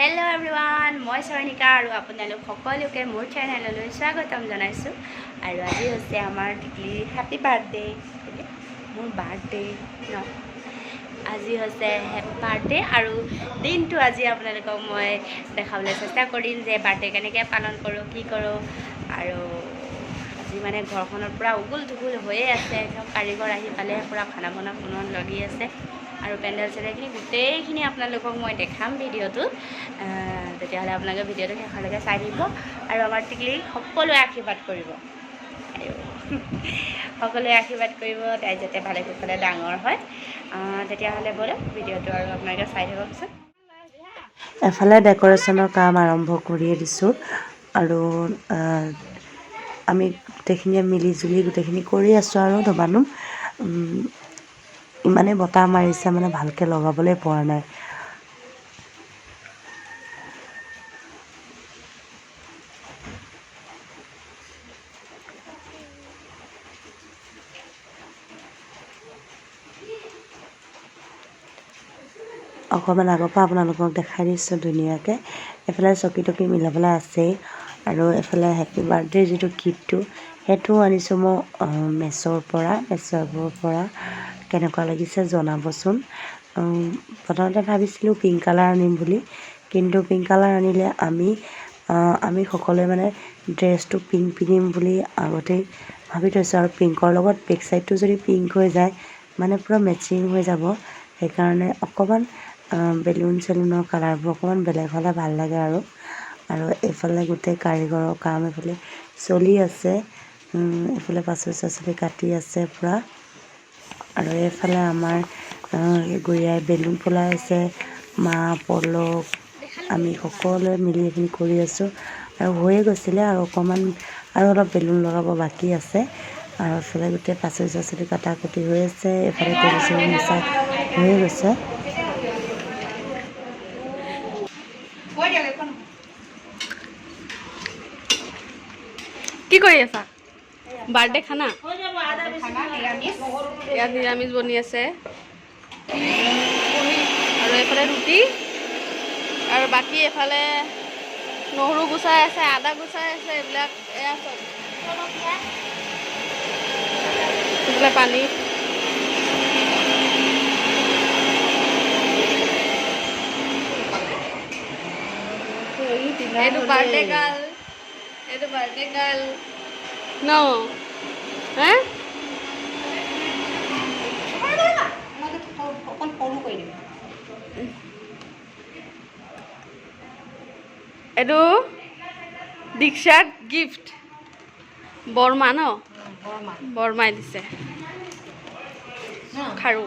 Hello everyone मैं सरणिका और आपलोक सकलोके मोर चेनेलলৈ स्वागतम जानाइछु और आज होइसे आमार टिकली हैप्पी बार्थडे मोर बार्थडे न आज होइसे हैप्पी बार्थडे और दिन तो आज आपलोक मैं देखाबले चेष्टा करिम जे बार्थडे केनेके पालन करो कि करो और आज माने घरखনৰ पूरा उगुल थुगुल होये आछे एकदम कारीगर आहि पाले पूरा खाना बना पुनर लगि आछे और पेन्डेल चेन्डेलखिनि गोटेइखिनि आपनालोকক मैं देखाम भिडिओটো तेतियाह'ले आपनालोके भिडिओটো शेषলৈকে চাই দিব और आमार टिकली सकलोৱে आशीर्वाद करिब सकलोৱে आशीर्वाद करिब ताই যাতে ভালে কুশলে ডাঙৰ হয় तेतियाह'ले बोलो भिडिओটো और आपनालोके চাই থাকক एफाले डेकोरेशনৰ কাম आरम्भ কৰিয়ে দিছোঁ আৰু আমি গোটেইখিনিয়ে মিলি জুলি গোটেইখিনি কৰি আছোঁ আৰু ধবানুম ইমানে বতাহ মাৰিছে মানে ভালকে লগাবলৈ পৰা নাই অকমান আগৰ পৰা আপোনালোকক দেখাই দিছোঁ ধুনীয়াকৈ এফালে চকী টকী মিলাবলৈ আছে আৰু এফালে হেপী বাৰ্থডে যিটো কিটটো সেইটো আনিছোঁ মই মেছৰ পৰা কেনেকুৱা লাগিছে জনাবচোন প্ৰথমতে ভাবিছিলোঁ পিংক কালাৰ আনিম বুলি কিন্তু পিংক কালাৰ আনিলে আমি সকলোৱে মানে ড্ৰেছটো পিংক পিন্ধিম বুলি আগতেই ভাবি থৈছোঁ আৰু পিংকৰ লগত বেক সাইডটো যদি পিংক হৈ যায় মানে পুৰা মেচিং হৈ যাব সেইকাৰণে অকমান বেলুন চেলুনৰ কালাৰবোৰ অকমান বেলেগ হ'লে ভাল লাগে আৰু এইফালে গোটেই কাৰিকৰৰ কাম এইফালে চলি আছে এইফালে পাচলি কাটি আছে পুৰা আৰু এইফালে আমাৰ গুৰিয়াই বেলুন ফুলাই আছে মা পলক আমি সকলোৱে মিলি এইখিনি কৰি আছোঁ আৰু হৈয়ে গৈছিলে আৰু অকমান আৰু অলপ বেলুন লগাব বাকী আছে আৰু এইফালে গোটেই পাচলি কাটা কুটি হৈ আছে এইফালে তেল মিছা হৈয়ে গৈছে কি কৰি আছা বাৰ্থডে খানা ইয়াত নিৰামিষ বনি আছে আৰু এফালে ৰুটি আৰু বাকী এফালে নহৰু গুচাই আছে আদা গুচাই আছে এইবিলাক এয়া চব এইফালে পানী এইটো বাৰ্থডে গাৰ্ল ন হা এইটো দীক্ষাৰ গিফ্ট বৰমা ন বৰমাই দিছে খাৰু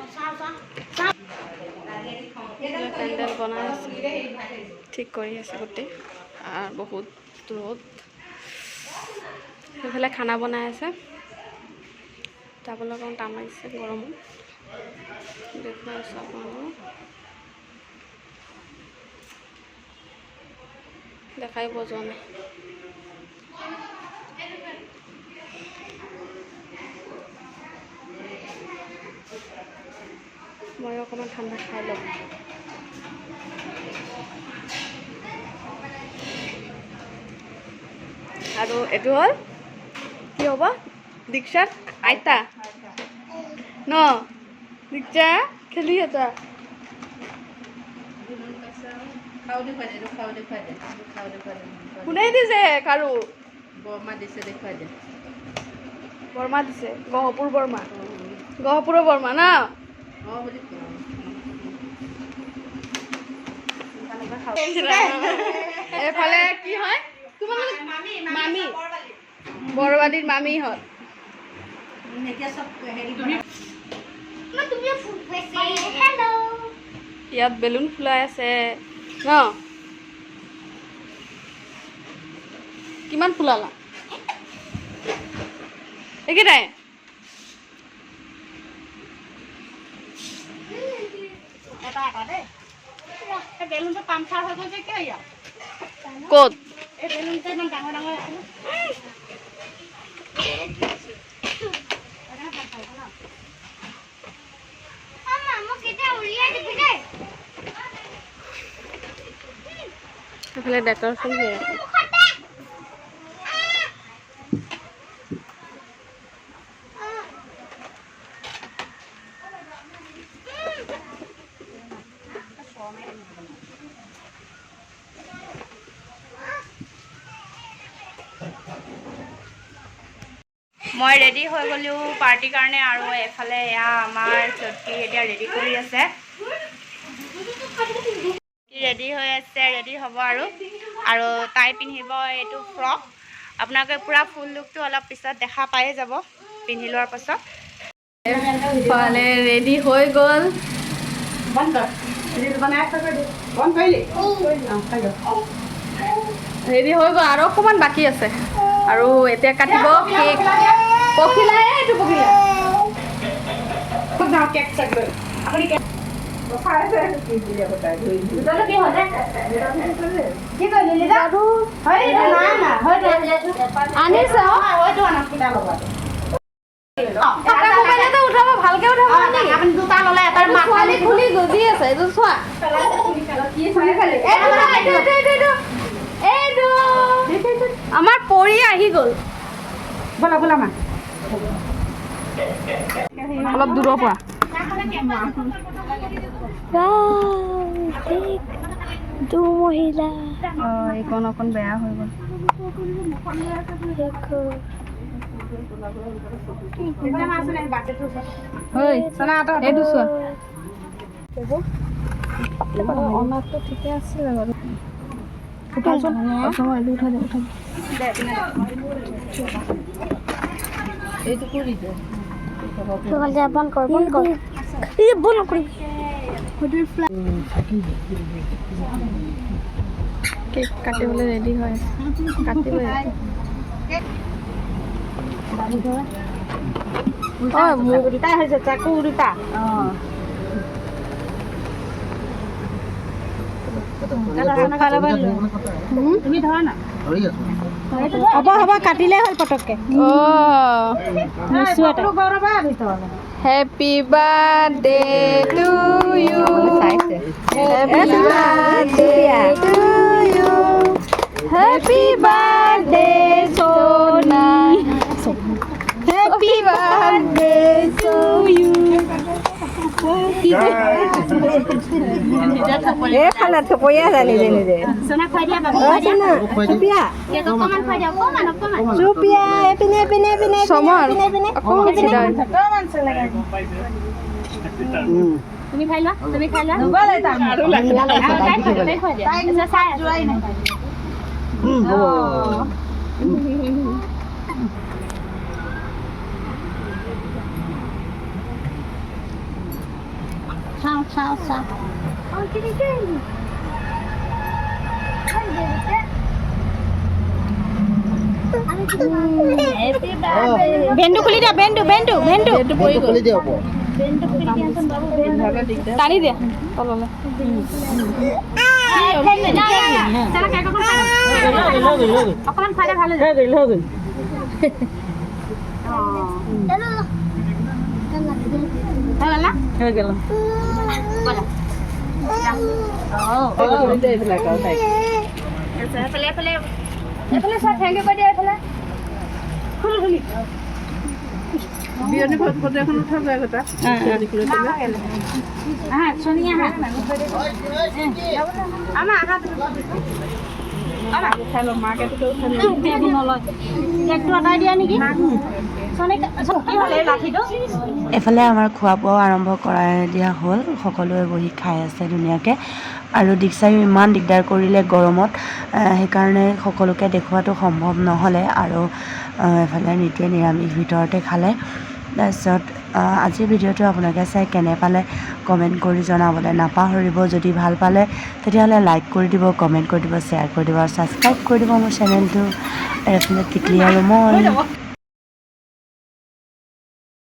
পেণ্ডেল বনাই আছে ঠিক কৰি আছে গোটেই আৰু বহুত ৰ'দ সেইফালে খানা বনাই আছে যাবলৈ অকণ টান লাগিছে গৰমত দেখুৱাই আছোঁ আপোনালোকক দেখাই পোৱা যোৱা নাই মই অকণমান ঠাণ্ডা খাই ল'ম আৰু এইটো হ'ল কি হ'ব দীক্ষাৰ আইতা ন দীক্ষা খেলি এটা কোনে দিছে কাৰু বৰমা দিছে গহপুৰ বৰমা গহপুৰৰ বৰমা ন এইফালে কি হয় মামী বৰবাদীৰ মামী হয় ইয়াত বেলুন ফুলাই আছে ন কিমান ফুলালা একেটাই বেলুনটো পামচাৰ হৈ গ'ল যে কিয় ইয়াত ক'ত এই বেলুনটো ইমান ডাঙৰ ডাঙৰ আছে এইফালে ডেক'ৰেশ্যন হৈ আছে। মই ৰেডি হৈ গ'লোঁ পাৰ্টিৰ কাৰণে আৰু এফালে এয়া আমাৰ চটকি এতিয়া ৰেডি কৰি আছে। ৰেডি হৈ আছে, ৰেডি হ'ব আৰু তাই পিন্ধিব এইটো ফ্ৰক। আপোনালোকে পূৰা ফুল লুকটো অলপ পিছত দেখা পায়ে যাব পিন্ধি লোৱাৰ পাছত। ফালে ৰেডি হৈ গ'ল। ৰেডি হৈ গ'ল আৰু অকণমান বাকী আছে আৰু এতিয়া কাটিব কেক। পখিলা এইটো পখিলা উঠাব ভালকে উঠাব খুলি গজি আছে এইটো চোৱা। আমাৰ পৰি আহি গ'ল। বলা বলা মা অলপ দূৰৰ পৰা মহিলা এইকণ অকণ বেয়া হৈ গ'ল। এইটো চোৱা অনাটো ঠিকে আছিলে বাৰু। কেক কাটিবলৈ ৰেডি হৈ আছে, কাটিব মোৰ দুটা হৈছে চাকু দুটা। তুমি ধৰা না হ'ব হ'ব কাটিলে হ'ল পটককে। Happy birthday to you, happy birthday to you, happy birthday সোনা, হেপী বাৰ্থডে টু ইউ। খালে থপৰীয়া যায় নিজে নিজে। তুমি খাই লোৱা, তুমি খাই লোৱা। Sao sao sao? Ôi cái cái. বেন্ডু খুলি দিয়া, বেন্ডু বেন্ডু বেন্ডু খুলি দিয়া হ'ব। বেন্ডু খুলি দিয়া চোন বাবু, টানি দিয়া তললে। চলা কেক অকণ খাই অকণমান খালে ভাল হৈ গ'ল। হৈ গ'ল এইফালে চোৱা, থেংক ইউ কৈ দিয়া। এইফালে খুলি খুলি বিয়নী ফটো এখন উঠা যায় কথা। সোনিয়া আমাৰ উঠাই লওঁ, মাৰ্কেটতে উঠাই নলয়। কেকটো আঁতৰাই দিয়া নেকি? এফালে আমাৰ খোৱা বোৱাও আৰম্ভ কৰাই দিয়া হ'ল। সকলোৱে বহি খাই আছে ধুনীয়াকৈ। আৰু দীক্ষায়ো ইমান দিগদাৰ কৰিলে গৰমত, সেইকাৰণে সকলোকে দেখুৱাটো সম্ভৱ নহ'লে। আৰু এফালে নিতুৱে নিৰামিষ ভিতৰতে খালে। তাৰপিছত আজিৰ ভিডিঅ'টো আপোনালোকে চাই কেনে পালে কমেণ্ট কৰি জনাবলৈ নাপাহৰিব। যদি ভাল পালে তেতিয়াহ'লে লাইক কৰি দিব, কমেণ্ট কৰি দিব, শ্বেয়াৰ কৰি দিব আৰু ছাবস্ক্ৰাইব কৰি দিব মোৰ চেনেলটো। এইফালে টিকলি আৰু মই